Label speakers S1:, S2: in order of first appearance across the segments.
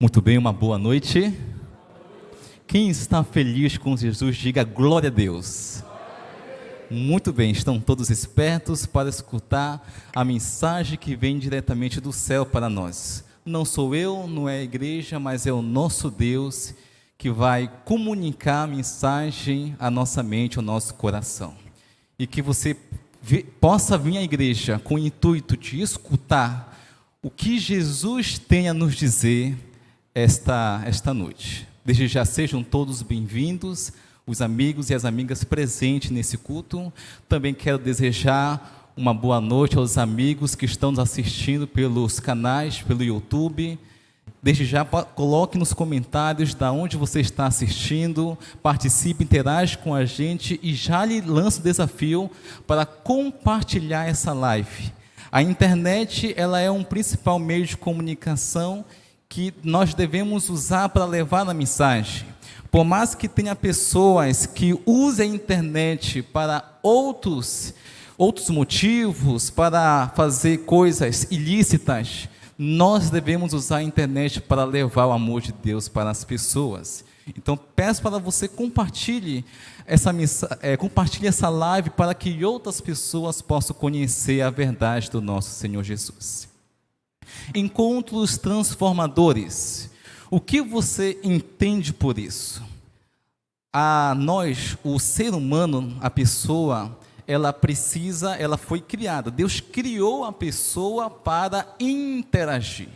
S1: Muito bem, uma boa noite. Quem está feliz com Jesus, diga glória a Deus. Muito bem, estão todos espertos para escutar a mensagem que vem diretamente do céu para nós. Não sou eu, não é a igreja, mas é o nosso Deus que vai comunicar a mensagem à nossa mente, ao nosso coração. E que você possa vir à igreja com o intuito de escutar o que Jesus tem a nos dizer esta noite. Desde já sejam todos bem-vindos, os amigos e as amigas presentes nesse culto. Também quero desejar uma boa noite aos amigos que estão nos assistindo pelos canais, pelo YouTube. Desde já, coloque nos comentários de onde você está assistindo, participe, interage com a gente e já lhe lanço o desafio para compartilhar essa live. A internet, ela é um principal meio de comunicação que nós devemos usar para levar a mensagem. Por mais que tenha pessoas que usem a internet para outros motivos, para fazer coisas ilícitas, nós devemos usar a internet para levar o amor de Deus para as pessoas. Então, peço para você compartilhe essa live para que outras pessoas possam conhecer a verdade do nosso Senhor Jesus. Encontros transformadores. O que você entende por isso? A nós, o ser humano, a pessoa, ela foi criada. Deus criou a pessoa para interagir.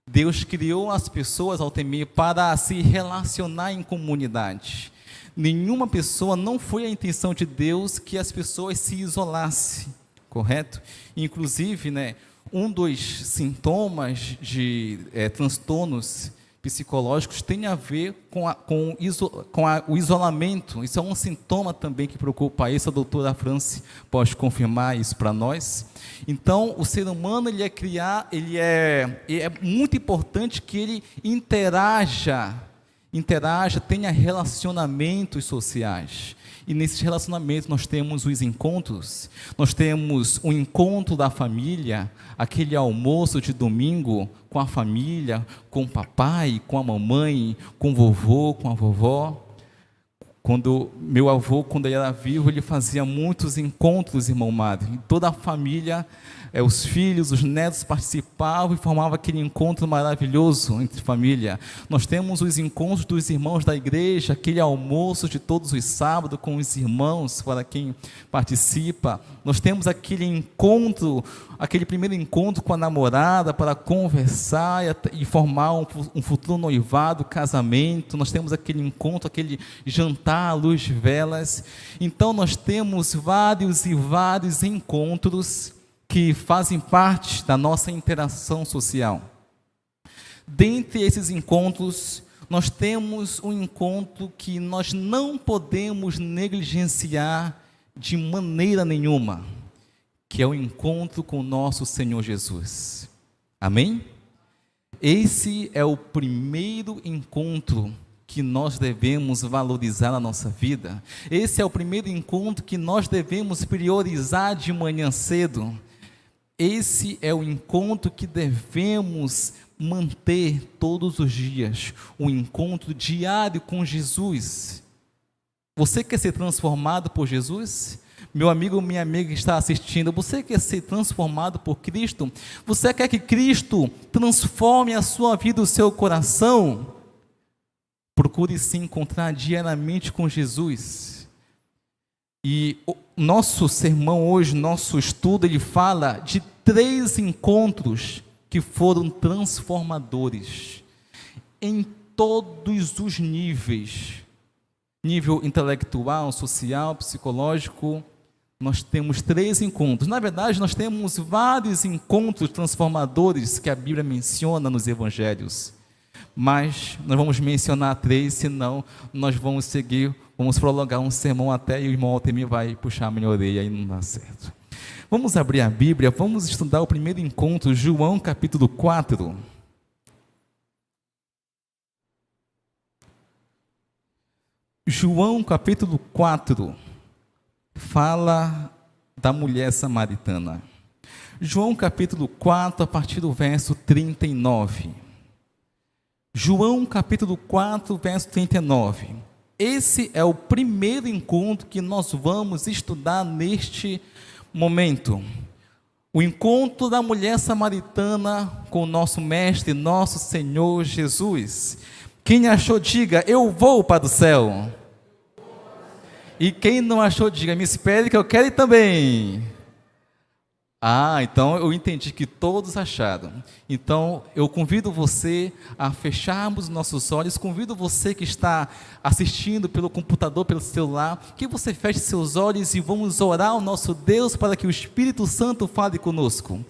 S1: Deus criou as pessoas, ao temer, para se relacionar em comunidade. Nenhuma pessoa, não foi a intenção de Deus que as pessoas se isolassem, correto? Inclusive, um dos sintomas de transtornos psicológicos tem a ver com o isolamento. Isso é um sintoma também que preocupa isso. A doutora France pode confirmar isso para nós. Então, o ser humano, é muito importante que ele interaja, tenha relacionamentos sociais. E nesses relacionamentos nós temos os encontros, nós temos o encontro da família, aquele almoço de domingo com a família, com o papai, com a mamãe, com o vovô, com a vovó. Meu avô, quando ele era vivo, ele fazia muitos encontros, irmão Mário. E toda a família, os filhos, os netos participavam e formavam aquele encontro maravilhoso entre família. Nós temos os encontros dos irmãos da igreja, aquele almoço de todos os sábados com os irmãos, para quem participa. Nós temos aquele primeiro encontro com a namorada para conversar e formar um futuro noivado, casamento. Nós temos aquele encontro, aquele jantar à luz de velas. Então nós temos vários e vários encontros que fazem parte da nossa interação social. Dentre esses encontros, nós temos um encontro que nós não podemos negligenciar de maneira nenhuma, que é o encontro com o nosso Senhor Jesus. Amém? Esse é o primeiro encontro que nós devemos valorizar na nossa vida. Esse é o primeiro encontro que nós devemos priorizar de manhã cedo. Esse é o encontro que devemos manter todos os dias, um encontro diário com Jesus. Você quer ser transformado por Jesus? Meu amigo, minha amiga que está assistindo, você quer ser transformado por Cristo? Você quer que Cristo transforme a sua vida, o seu coração? Procure se encontrar diariamente com Jesus. E o nosso sermão hoje, nosso estudo, ele fala de 3 encontros que foram transformadores em todos os níveis. Nível intelectual, social, psicológico. Nós temos 3 encontros. Na verdade, nós temos vários encontros transformadores que a Bíblia menciona nos evangelhos. Mas nós vamos mencionar 3, senão nós vamos prolongar um sermão até e o irmão Altemir vai puxar a minha orelha e não dá certo. Vamos abrir a Bíblia, vamos estudar o primeiro encontro, João capítulo 4. João capítulo 4 fala da mulher samaritana. João capítulo 4, a partir do verso 39. João capítulo 4, verso 39. Esse é o primeiro encontro que nós vamos estudar neste momento. O encontro da mulher samaritana com o nosso mestre, nosso Senhor Jesus. Quem achou, diga, eu vou para o céu. E quem não achou, diga, me espere que eu quero ir também. Então eu entendi que todos acharam. Então eu convido você a fecharmos nossos olhos, convido você que está assistindo pelo computador, pelo celular, que você feche seus olhos e vamos orar ao nosso Deus para que o Espírito Santo fale conosco.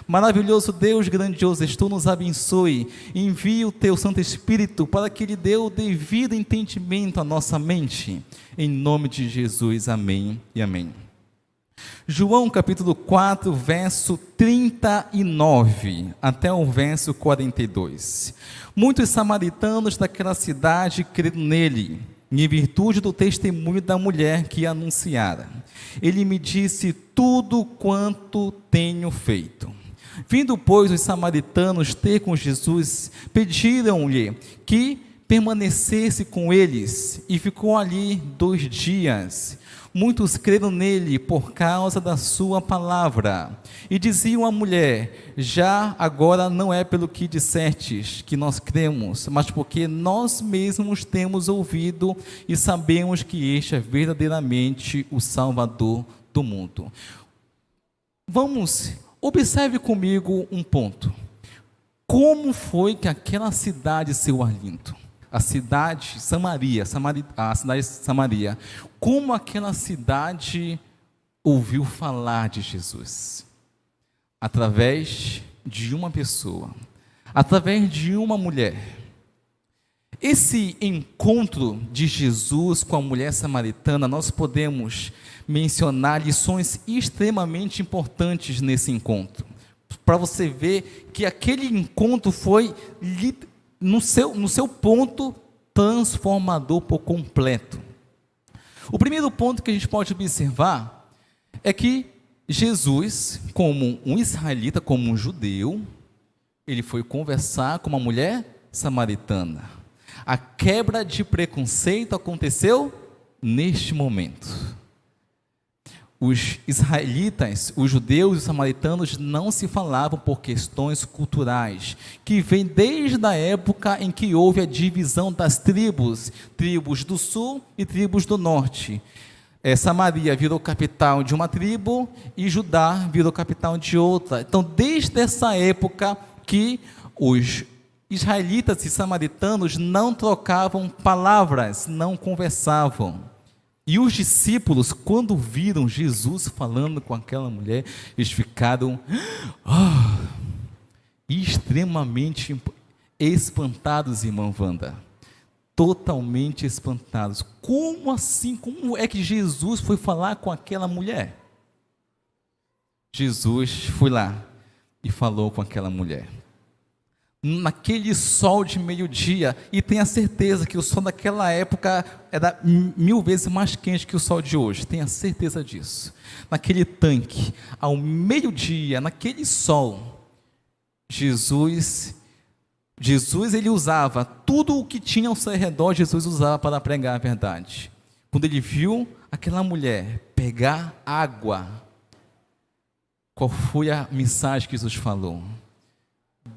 S1: Maravilhoso Deus, grandioso, tu nos abençoe, envie o teu Santo Espírito para que ele dê o devido entendimento à nossa mente, em nome de Jesus, amém e amém. João capítulo 4, verso 39 até o verso 42. Muitos samaritanos daquela cidade creram nele, em virtude do testemunho da mulher que anunciara. Ele me disse tudo quanto tenho feito. Vindo, pois, os samaritanos ter com Jesus, pediram-lhe que permanecesse com eles, e ficou ali 2 dias. Muitos creram nele por causa da sua palavra, e diziam à mulher, já agora não é pelo que dissestes que nós cremos, mas porque nós mesmos temos ouvido e sabemos que este é verdadeiramente o Salvador do mundo. Observe comigo um ponto. Como foi que aquela cidade seu Arlindo, a cidade Samaria, a cidade de Samaria, como aquela cidade ouviu falar de Jesus? Através de uma pessoa, através de uma mulher. Esse encontro de Jesus com a mulher samaritana, nós podemos mencionar lições extremamente importantes nesse encontro, para você ver que aquele encontro foi no seu ponto transformador por completo. O primeiro ponto que a gente pode observar é que Jesus, como um israelita, como um judeu, ele foi conversar com uma mulher samaritana. A quebra de preconceito aconteceu neste momento. Os israelitas, os judeus e os samaritanos não se falavam por questões culturais, que vem desde a época em que houve a divisão das tribos do sul e tribos do norte. Samaria virou capital de uma tribo e Judá virou capital de outra. Então, desde essa época que os israelitas e samaritanos não trocavam palavras, não conversavam. E os discípulos, quando viram Jesus falando com aquela mulher, eles ficaram extremamente espantados, irmã Wanda. Totalmente espantados. Como assim? Como é que Jesus foi falar com aquela mulher? Jesus foi lá e falou com aquela mulher. Naquele sol de meio-dia, e tenha certeza que o sol daquela época era 1000 vezes mais quente que o sol de hoje, tenha certeza disso. Naquele tanque, ao meio-dia, naquele sol, Jesus ele usava tudo o que tinha ao seu redor, Jesus usava para pregar a verdade. Quando ele viu aquela mulher pegar água, qual foi a mensagem que Jesus falou?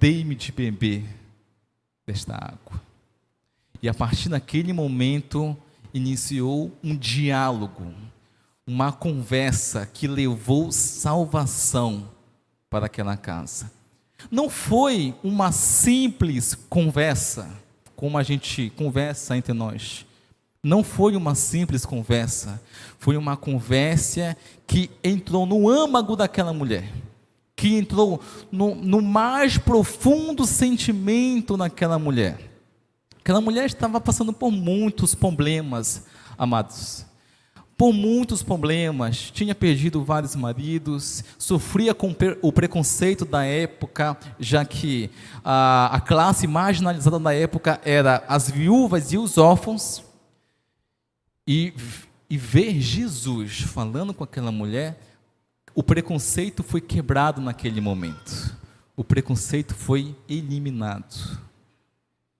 S1: Dei-me de beber desta água. E a partir daquele momento, iniciou um diálogo, uma conversa que levou salvação para aquela casa. Não foi uma simples conversa, como a gente conversa entre nós. Não foi uma simples conversa, foi uma conversa que entrou no âmago daquela mulher, que entrou no mais profundo sentimento naquela mulher. Aquela mulher estava passando por muitos problemas, amados. Por muitos problemas, tinha perdido vários maridos, sofria com o preconceito da época, já que a classe marginalizada da época era as viúvas e os órfãos. E ver Jesus falando com aquela mulher, o preconceito foi quebrado naquele momento. O preconceito foi eliminado.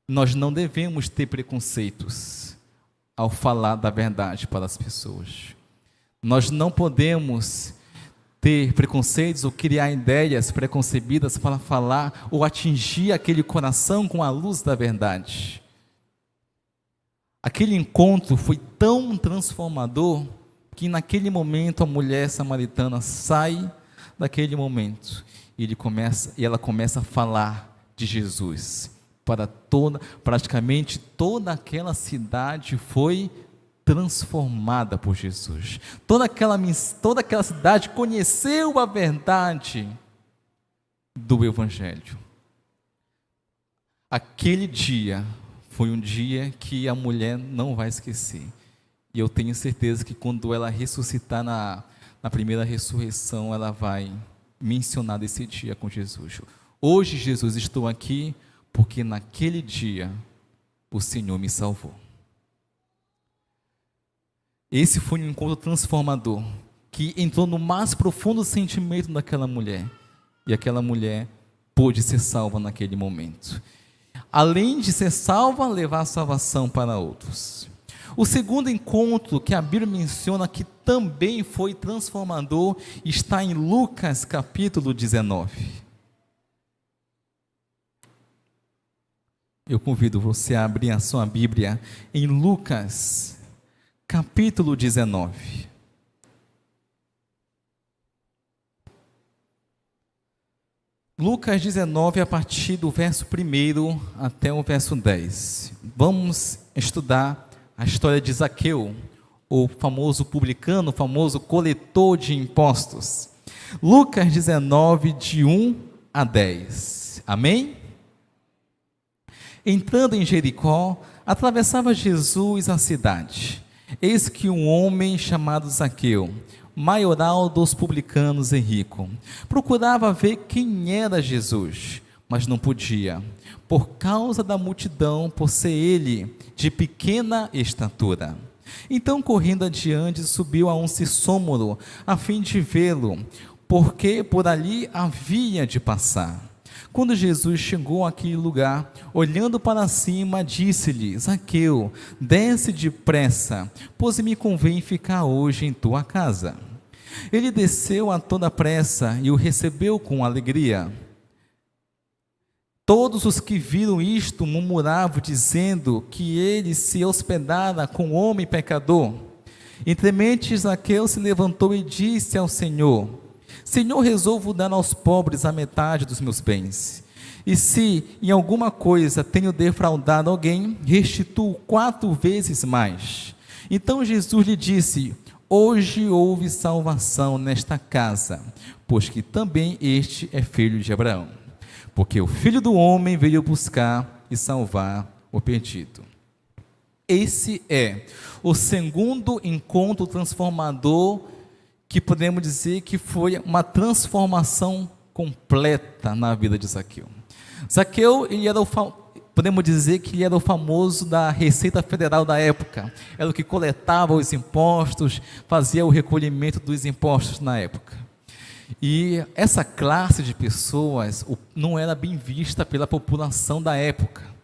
S1: Nós não devemos ter preconceitos ao falar da verdade para as pessoas. Nós não podemos ter preconceitos ou criar ideias preconcebidas para falar ou atingir aquele coração com a luz da verdade. Aquele encontro foi tão transformador que naquele momento a mulher samaritana sai daquele momento e ela começa a falar de Jesus para praticamente toda aquela cidade foi transformada por Jesus. Toda aquela cidade conheceu a verdade do Evangelho. Aquele dia foi um dia que a mulher não vai esquecer. E eu tenho certeza que quando ela ressuscitar na primeira ressurreição, ela vai mencionar desse dia com Jesus. Hoje, Jesus, estou aqui porque naquele dia o Senhor me salvou. Esse foi um encontro transformador, que entrou no mais profundo sentimento daquela mulher. E aquela mulher pôde ser salva naquele momento. Além de ser salva, levar a salvação para outros. O segundo encontro que a Bíblia menciona que também foi transformador está em Lucas capítulo 19. Eu convido você a abrir a sua Bíblia em Lucas capítulo 19. Lucas 19, a partir do verso 1 até o verso 10. Vamos estudar a história de Zaqueu, o famoso publicano, o famoso coletor de impostos. Lucas 19, de 1 a 10. Amém? Entrando em Jericó, atravessava Jesus a cidade. Eis que um homem chamado Zaqueu, maioral dos publicanos e rico, procurava ver quem era Jesus, mas não podia, por causa da multidão, por ser ele de pequena estatura. Então, correndo adiante, subiu a um sicômoro, a fim de vê-lo, porque por ali havia de passar. Quando Jesus chegou àquele lugar, olhando para cima, disse-lhe: Zaqueu, desce depressa, pois me convém ficar hoje em tua casa. Ele desceu a toda pressa e o recebeu com alegria. Todos os que viram isto murmuravam, dizendo que ele se hospedara com homem pecador. Entremente, Zaqueu se levantou e disse ao Senhor: Senhor, resolvo dar aos pobres a metade dos meus bens. E se em alguma coisa tenho defraudado alguém, restituo 4 vezes mais. Então Jesus lhe disse: Hoje houve salvação nesta casa, pois que também este é filho de Abraão. Porque o Filho do Homem veio buscar e salvar o perdido. Esse é o segundo encontro transformador, que podemos dizer que foi uma transformação completa na vida de Zaqueu. Zaqueu, podemos dizer que ele era o famoso da Receita Federal da época, era o que coletava os impostos, fazia o recolhimento dos impostos na época. E essa classe de pessoas não era bem vista pela população da época.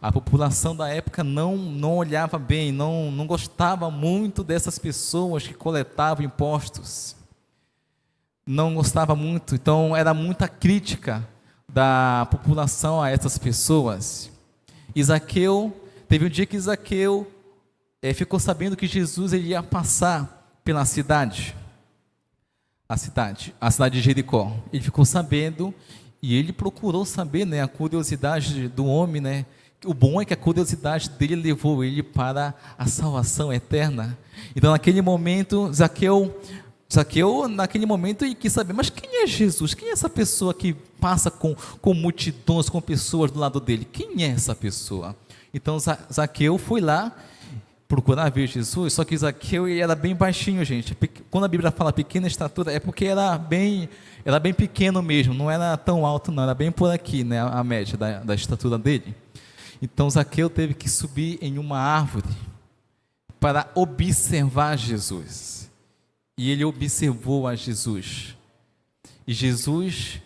S1: A população da época não olhava bem, não gostava muito dessas pessoas que coletavam impostos. Não gostava muito, então era muita crítica da população a essas pessoas. E Zaqueu, teve um dia que Zaqueu ficou sabendo que Jesus ele ia passar pela cidade. A cidade de Jericó. Ele ficou sabendo e ele procurou saber, a curiosidade do homem, O bom é que a curiosidade dele levou ele para a salvação eterna. Então, naquele momento, Zaqueu, naquele momento, ele quis saber, mas quem é Jesus? Quem é essa pessoa que passa com multidões, com pessoas do lado dele? Quem é essa pessoa? Então, Zaqueu foi lá procurar ver Jesus, só que Zaqueu ele era bem baixinho, gente. Quando a Bíblia fala pequena estatura, é porque era bem pequeno mesmo, não era tão alto não, era bem por aqui, a média da estatura dele. Então Zaqueu teve que subir em uma árvore para observar Jesus. E ele observou a Jesus. E Jesus,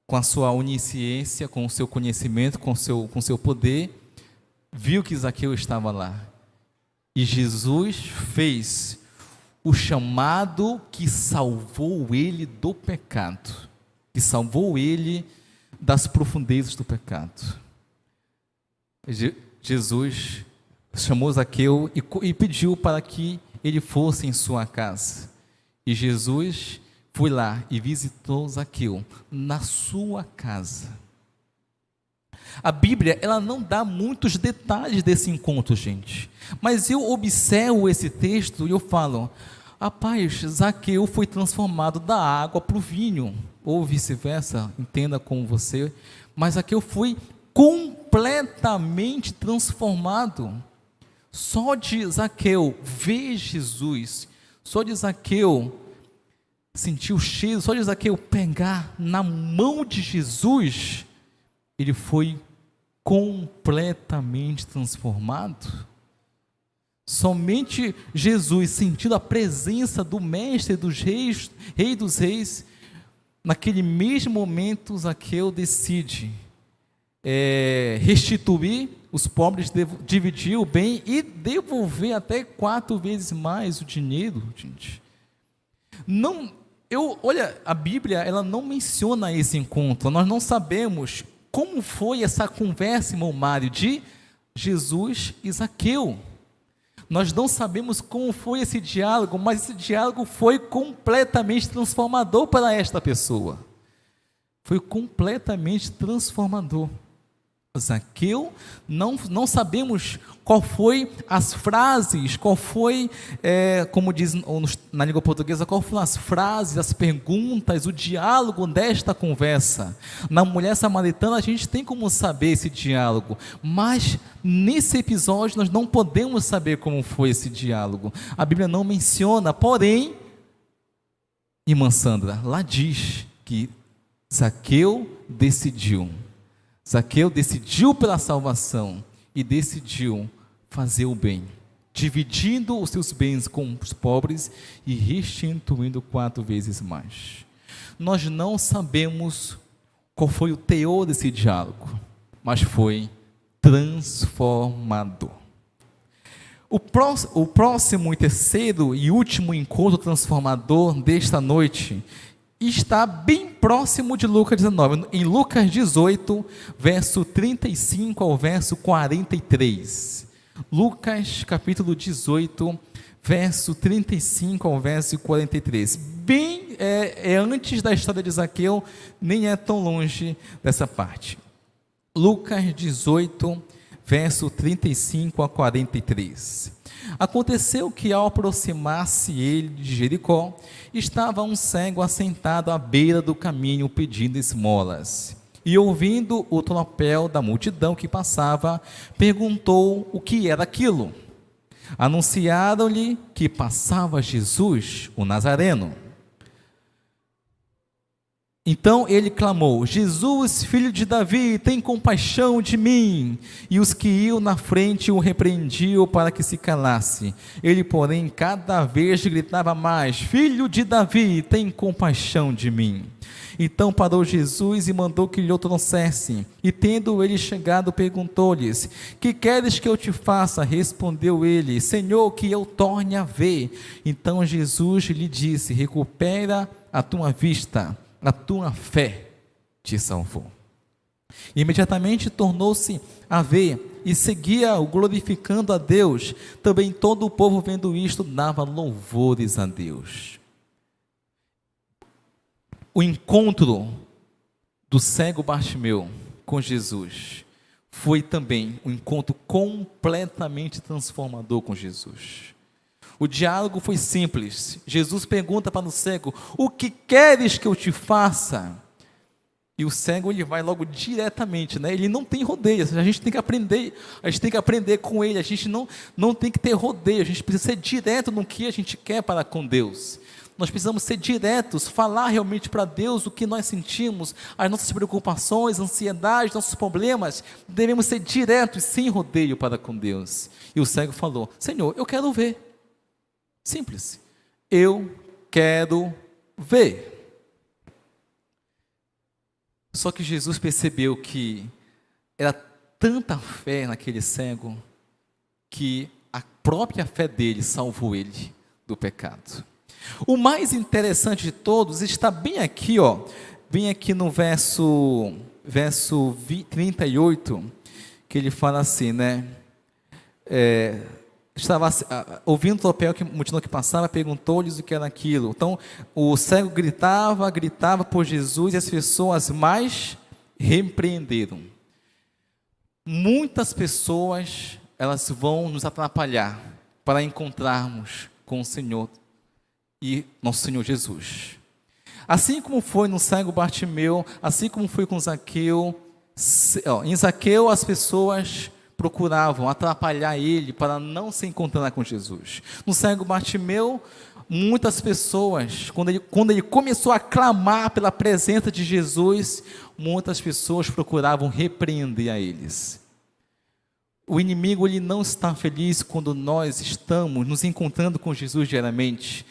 S1: com a sua onisciência, com o seu conhecimento, com o seu poder, viu que Zaqueu estava lá. E Jesus fez o chamado que salvou ele do pecado, que salvou ele das profundezas do pecado. Jesus chamou Zaqueu e pediu para que ele fosse em sua casa. E Jesus foi lá e visitou Zaqueu na sua casa. A Bíblia, ela não dá muitos detalhes desse encontro, gente. Mas eu observo esse texto e eu falo, rapaz, Zaqueu foi transformado da água para o vinho, ou vice-versa, entenda como você. Mas Zaqueu foi completamente transformado. Só de Zaqueu ver Jesus, só de Zaqueu sentir o cheiro, só de Zaqueu pegar na mão de Jesus, ele foi completamente transformado. Somente Jesus, sentindo a presença do Mestre dos Reis, Rei dos Reis, naquele mesmo momento, Zaqueu decide restituir os pobres, dividir o bem e devolver até 4 vezes mais o dinheiro, gente. Olha, a Bíblia, ela não menciona esse encontro, nós não sabemos como foi essa conversa, irmão Mário, de Jesus e Zaqueu. Nós não sabemos como foi esse diálogo, mas esse diálogo foi completamente transformador para esta pessoa. Foi completamente transformador. Zaqueu, não sabemos qual foi as frases, qual foi, como diz na língua portuguesa, qual foram as frases, as perguntas, o diálogo desta conversa. Na mulher samaritana a gente tem como saber esse diálogo, mas nesse episódio nós não podemos saber como foi esse diálogo. A Bíblia não menciona, porém, irmã Sandra, lá diz que Zaqueu decidiu pela salvação e decidiu fazer o bem, dividindo os seus bens com os pobres e restituindo 4 vezes mais. Nós não sabemos qual foi o teor desse diálogo, mas foi transformador. O próximo e terceiro e último encontro transformador desta noite está bem próximo de Lucas 19, em Lucas 18, verso 35 ao verso 43. Lucas capítulo 18, verso 35 ao verso 43. Bem, antes da história de Zaqueu, nem é tão longe dessa parte. Lucas 18, verso 35 a 43. Aconteceu que ao aproximar-se ele de Jericó, estava um cego assentado à beira do caminho pedindo esmolas. E ouvindo o tropel da multidão que passava, perguntou o que era aquilo. Anunciaram-lhe que passava Jesus, o Nazareno. Então ele clamou: Jesus, filho de Davi, tem compaixão de mim. E os que iam na frente o repreendiam para que se calasse. Ele, porém, cada vez gritava mais: Filho de Davi, tem compaixão de mim. Então parou Jesus e mandou que lhe o trouxessem. E tendo ele chegado, perguntou-lhes: Que queres que eu te faça? Respondeu ele: Senhor, que eu torne a ver. Então Jesus lhe disse: Recupera a tua vista. A tua fé te salvou. Imediatamente tornou-se a ver e seguia-o glorificando a Deus. Também todo o povo, vendo isto, dava louvores a Deus. O encontro do cego Bartimeu com Jesus foi também um encontro completamente transformador com Jesus. O diálogo foi simples. Jesus pergunta para o cego: o que queres que eu te faça? E o cego, ele vai logo diretamente, né? Ele não tem rodeios. A gente tem que aprender com ele. A gente não tem que ter rodeio. A gente precisa ser direto no que a gente quer para com Deus. Nós precisamos ser diretos, falar realmente para Deus o que nós sentimos, as nossas preocupações, ansiedades, nossos problemas. Devemos ser diretos, sem rodeio para com Deus. E o cego falou: Senhor, eu quero ver. Simples. Eu quero ver. Só que Jesus percebeu que era tanta fé naquele cego, que a própria fé dele salvou ele do pecado. O mais interessante de todos está bem aqui, bem aqui no verso 38, que ele fala assim, né? Estava ouvindo a multidão que passava, perguntou-lhes o que era aquilo. Então, o cego gritava por Jesus, e as pessoas mais repreenderam. Muitas pessoas, elas vão nos atrapalhar para encontrarmos com o Senhor e nosso Senhor Jesus. Assim como foi no cego Bartimeu, assim como foi com Zaqueu, em Zaqueu as pessoas procuravam atrapalhar ele para não se encontrar com Jesus. No cego Bartimeu, muitas pessoas, quando ele começou a clamar pela presença de Jesus, muitas pessoas procuravam repreender a eles. O inimigo, ele não está feliz quando nós estamos nos encontrando com Jesus diariamente.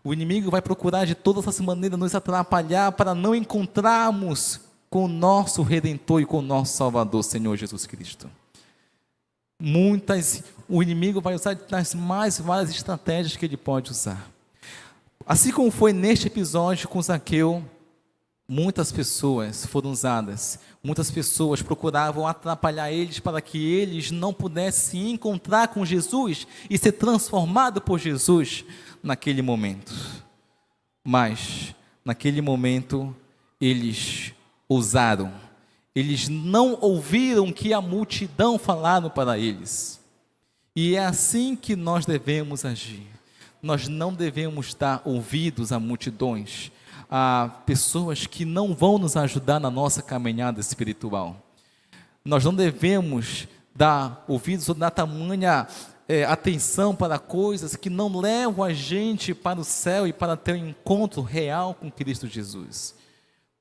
S1: O inimigo vai procurar de todas as maneiras nos atrapalhar para não encontrarmos com o nosso Redentor e com o nosso Salvador, Senhor Jesus Cristo. O inimigo vai usar das mais várias estratégias que ele pode usar. Assim como foi neste episódio com Zaqueu, muitas pessoas foram usadas, muitas pessoas procuravam atrapalhar eles para que eles não pudessem se encontrar com Jesus e ser transformados por Jesus naquele momento. Mas, naquele momento, eles ousaram. Eles não ouviram o que a multidão falaram para eles. E é assim que nós devemos agir. Nós não devemos dar ouvidos a multidões, a pessoas que não vão nos ajudar na nossa caminhada espiritual. Nós não devemos dar ouvidos ou dar tamanha atenção para coisas que não levam a gente para o céu e para ter um encontro real com Cristo Jesus.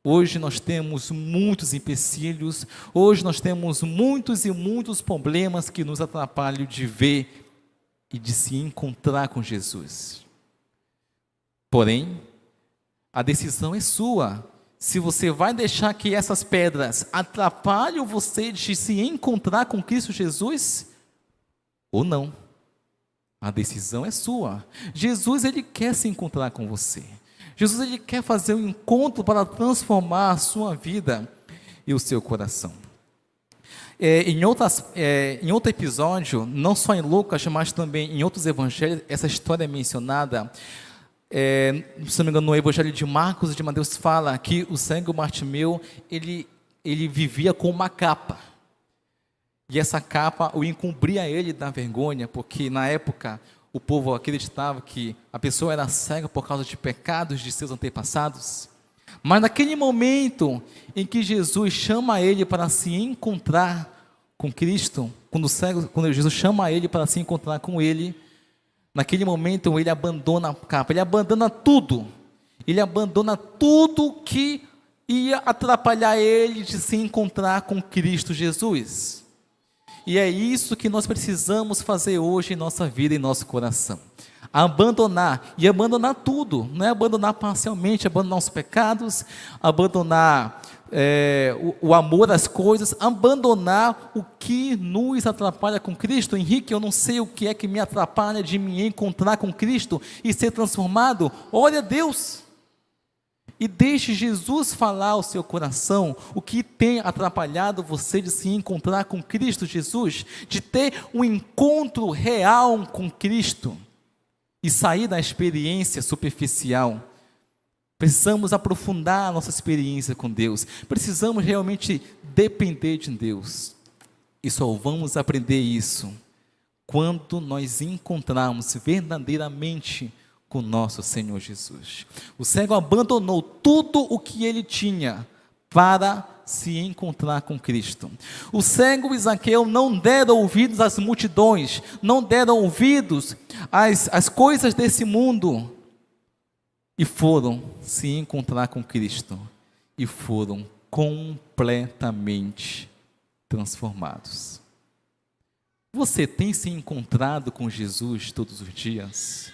S1: Hoje nós temos muitos empecilhos, hoje nós temos muitos e muitos problemas que nos atrapalham de ver e de se encontrar com Jesus. Porém, a decisão é sua. Se você vai deixar que essas pedras atrapalhem você de se encontrar com Cristo Jesus, ou não. A decisão é sua. Jesus, ele quer se encontrar com você. Jesus, ele quer fazer um encontro para transformar a sua vida e o seu coração. Em outro episódio, não só em Lucas, mas também em outros evangelhos, essa história é mencionada. Se não me engano, no evangelho de Marcos e de Mateus fala que o cego Bartimeu, ele vivia com uma capa. E essa capa o encobria ele da vergonha, porque na época o povo acreditava que a pessoa era cega por causa de pecados de seus antepassados. Mas naquele momento em que Jesus chama ele para se encontrar com Cristo, quando Jesus chama ele para se encontrar com ele, naquele momento ele abandona a capa, ele abandona tudo que ia atrapalhar ele de se encontrar com Cristo Jesus. E é isso que nós precisamos fazer hoje em nossa vida e em nosso coração. Abandonar tudo, não é abandonar parcialmente, abandonar os pecados, abandonar o amor às coisas, abandonar o que nos atrapalha com Cristo. Henrique, eu não sei o que é que me atrapalha de me encontrar com Cristo e ser transformado. Olha a Deus e deixe Jesus falar ao seu coração o que tem atrapalhado você de se encontrar com Cristo Jesus, de ter um encontro real com Cristo e sair da experiência superficial. Precisamos aprofundar a nossa experiência com Deus, precisamos realmente depender de Deus, e só vamos aprender isso quando nós encontrarmos verdadeiramente com nosso Senhor Jesus. O cego abandonou tudo o que ele tinha para se encontrar com Cristo. O cego e Zaqueu não deram ouvidos às multidões, não deram ouvidos às coisas desse mundo, e foram se encontrar com Cristo, e foram completamente transformados. Você tem se encontrado com Jesus todos os dias?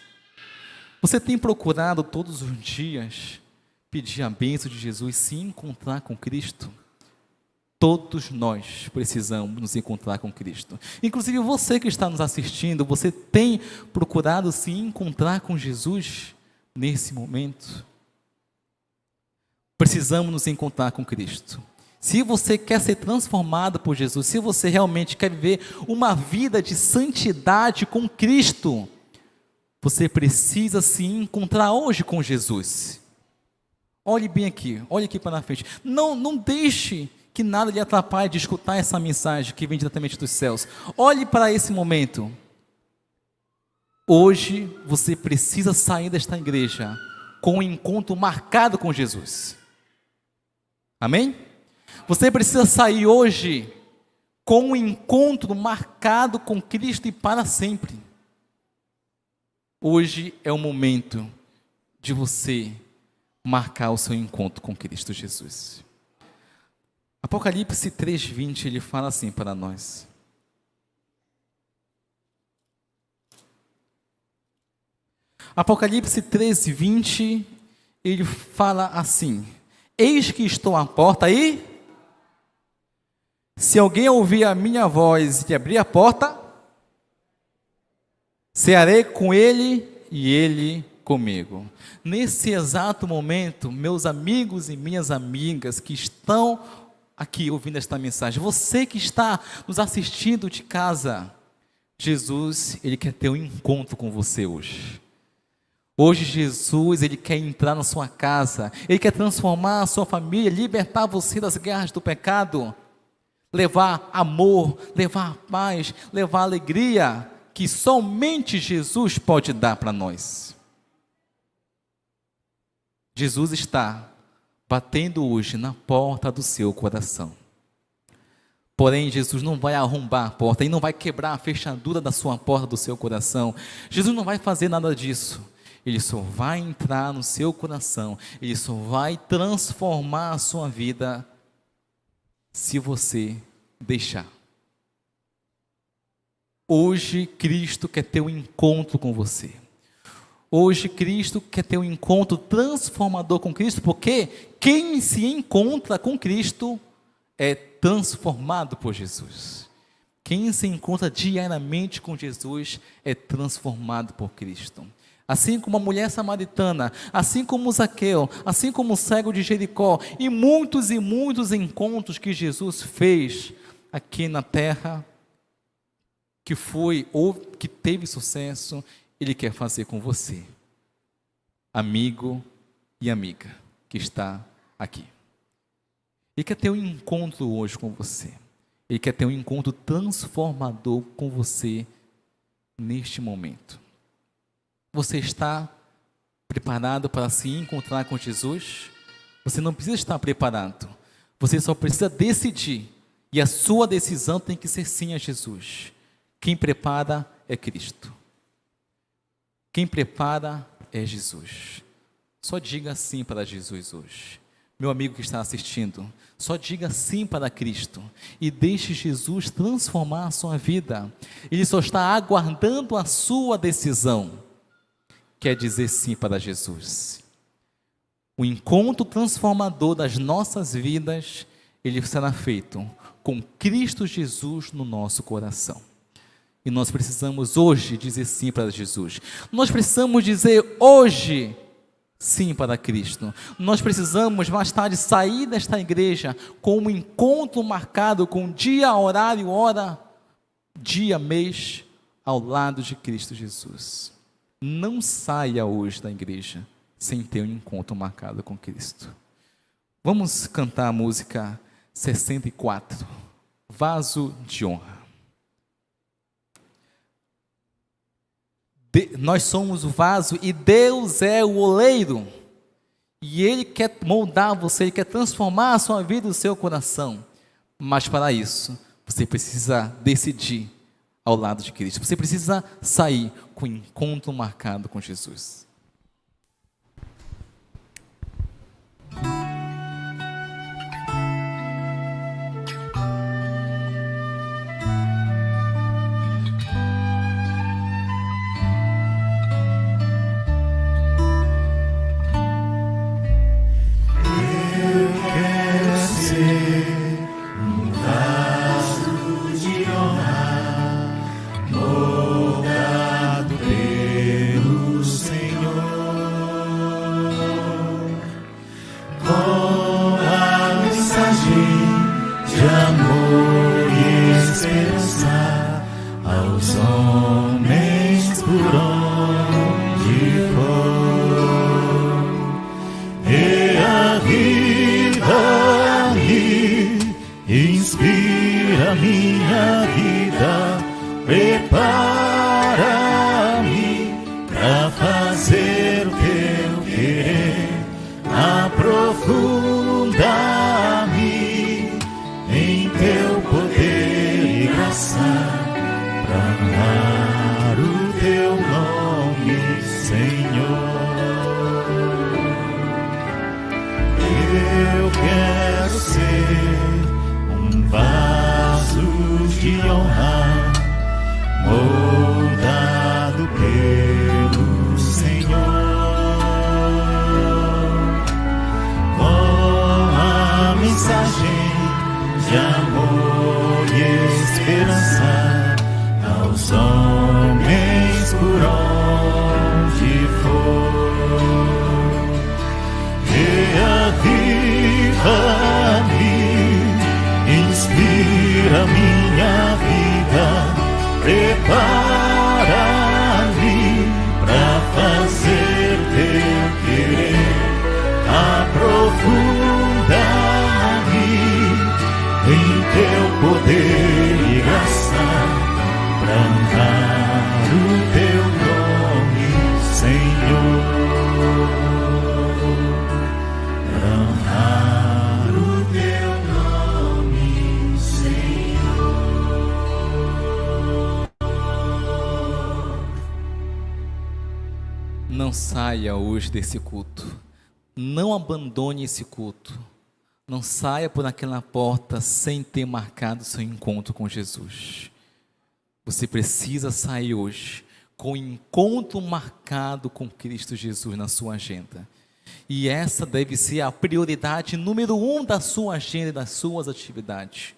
S1: Você tem procurado todos os dias pedir a bênção de Jesus, se encontrar com Cristo? Todos nós precisamos nos encontrar com Cristo. Inclusive você que está nos assistindo, você tem procurado se encontrar com Jesus nesse momento? Precisamos nos encontrar com Cristo. Se você quer ser transformado por Jesus, se você realmente quer viver uma vida de santidade com Cristo, você precisa se encontrar hoje com Jesus. Olhe bem aqui, olhe aqui para frente. Não deixe que nada lhe atrapalhe de escutar essa mensagem que vem diretamente dos céus. Olhe para esse momento. Hoje você precisa sair desta igreja com um encontro marcado com Jesus. Amém? Você precisa sair hoje com um encontro marcado com Cristo e para sempre. Hoje é o momento de você marcar o seu encontro com Cristo Jesus. Apocalipse 3:20, ele fala assim para nós. Apocalipse 13:20, ele fala assim: eis que estou à porta e se alguém ouvir a minha voz e abrir a porta, cearei com ele e ele comigo. Nesse exato momento, meus amigos e minhas amigas que estão aqui ouvindo esta mensagem, você que está nos assistindo de casa, Jesus, ele quer ter um encontro com você hoje. Hoje Jesus, ele quer entrar na sua casa, ele quer transformar a sua família, libertar você das guerras do pecado, levar amor, levar paz, levar alegria, que somente Jesus pode dar para nós. Jesus está batendo hoje na porta do seu coração. Porém, Jesus não vai arrombar a porta, ele não vai quebrar a fechadura da sua porta do seu coração. Jesus não vai fazer nada disso. Ele só vai entrar no seu coração, ele só vai transformar a sua vida se você deixar. Hoje Cristo quer ter um encontro com você. Hoje Cristo quer ter um encontro transformador com Cristo, porque quem se encontra com Cristo é transformado por Jesus. Quem se encontra diariamente com Jesus é transformado por Cristo. Assim como a mulher samaritana, assim como Zaqueu, assim como o cego de Jericó, e muitos encontros que Jesus fez aqui na terra, que foi ou que teve sucesso, ele quer fazer com você, amigo e amiga que está aqui. Ele quer ter um encontro hoje com você. Ele quer ter um encontro transformador com você neste momento. Você está preparado para se encontrar com Jesus? Você não precisa estar preparado. Você só precisa decidir. E a sua decisão tem que ser sim a Jesus. Quem prepara é Cristo. Quem prepara é Jesus. Só diga sim para Jesus hoje. Meu amigo que está assistindo, só diga sim para Cristo e deixe Jesus transformar a sua vida. Ele só está aguardando a sua decisão. Quer dizer sim para Jesus. O encontro transformador das nossas vidas, ele será feito com Cristo Jesus no nosso coração. E nós precisamos hoje dizer sim para Jesus. Nós precisamos dizer hoje sim para Cristo. Nós precisamos mais tarde sair desta igreja com um encontro marcado com dia, horário, hora, dia, mês, ao lado de Cristo Jesus. Não saia hoje da igreja sem ter um encontro marcado com Cristo. Vamos cantar a música 64, Vaso de Honra. Nós somos o vaso e Deus é o oleiro. E Ele quer moldar você, Ele quer transformar a sua vida e o seu coração. Mas para isso, você precisa decidir ao lado de Cristo. Você precisa sair com o encontro marcado com Jesus. aos homens por onde for. Reaviva-me, inspira minha vida, prepara-me para fazer o teu querer, aprofunda-me em teu poder e graça, para honrar o teu nome, Senhor. Eu quero ser um vaso de honra, moldado pelo Senhor, com a mensagem de amor e esperança aos homens por onde for. Reaviva-me, inspira minha vida, prepara-me para fazer teu querer, aprofunda-me em teu poder e graça, para honrar o teu nome, Senhor. Para honrar o teu nome, Senhor. Não saia hoje desse culto. Não abandone esse culto. Não saia por aquela porta sem ter marcado seu encontro com Jesus. Você precisa sair hoje com o encontro marcado com Cristo Jesus na sua agenda. E essa deve ser a prioridade número 1 da sua agenda e das suas atividades.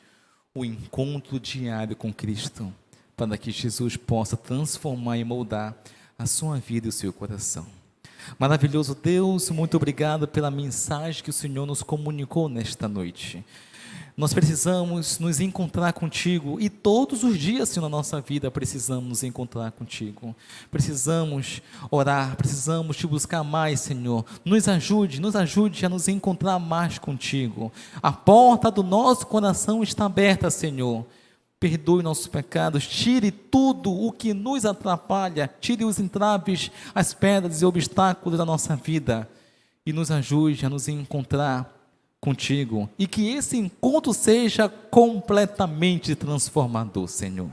S1: O encontro diário com Cristo, para que Jesus possa transformar e moldar a sua vida e o seu coração. Maravilhoso Deus, muito obrigado pela mensagem que o Senhor nos comunicou nesta noite. Nós precisamos nos encontrar contigo e todos os dias, Senhor, na nossa vida precisamos nos encontrar contigo. Precisamos orar, precisamos te buscar mais, Senhor. Nos ajude a nos encontrar mais contigo. A porta do nosso coração está aberta, Senhor. Perdoe nossos pecados, tire tudo o que nos atrapalha, tire os entraves, as pedras e obstáculos da nossa vida e nos ajude a nos encontrar contigo e que esse encontro seja completamente transformador, Senhor.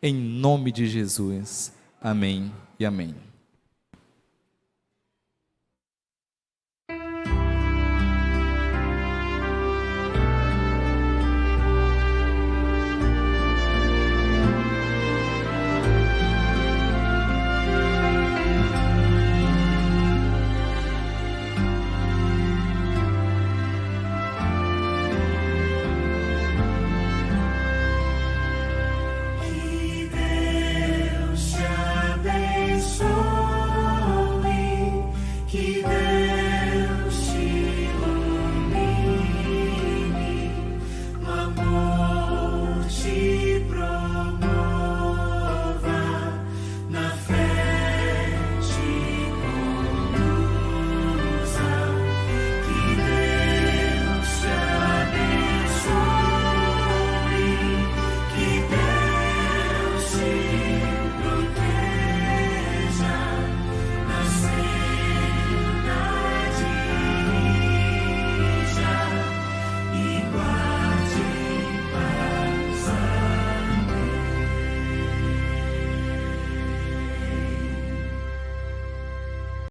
S1: Em nome de Jesus. Amém e amém.